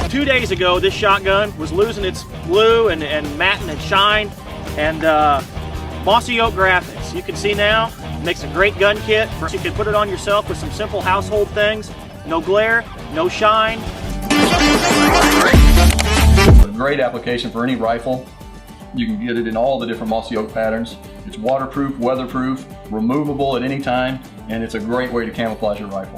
Two days ago, this shotgun was losing its blue and matting and shine, and Mossy Oak Graphics, you can see now, makes a great gun kit. You can put it on yourself with some simple household things. No glare, no shine. A great application for any rifle. You can get it in all the different Mossy Oak patterns. It's waterproof, weatherproof, removable at any time, and it's a great way to camouflage your rifle.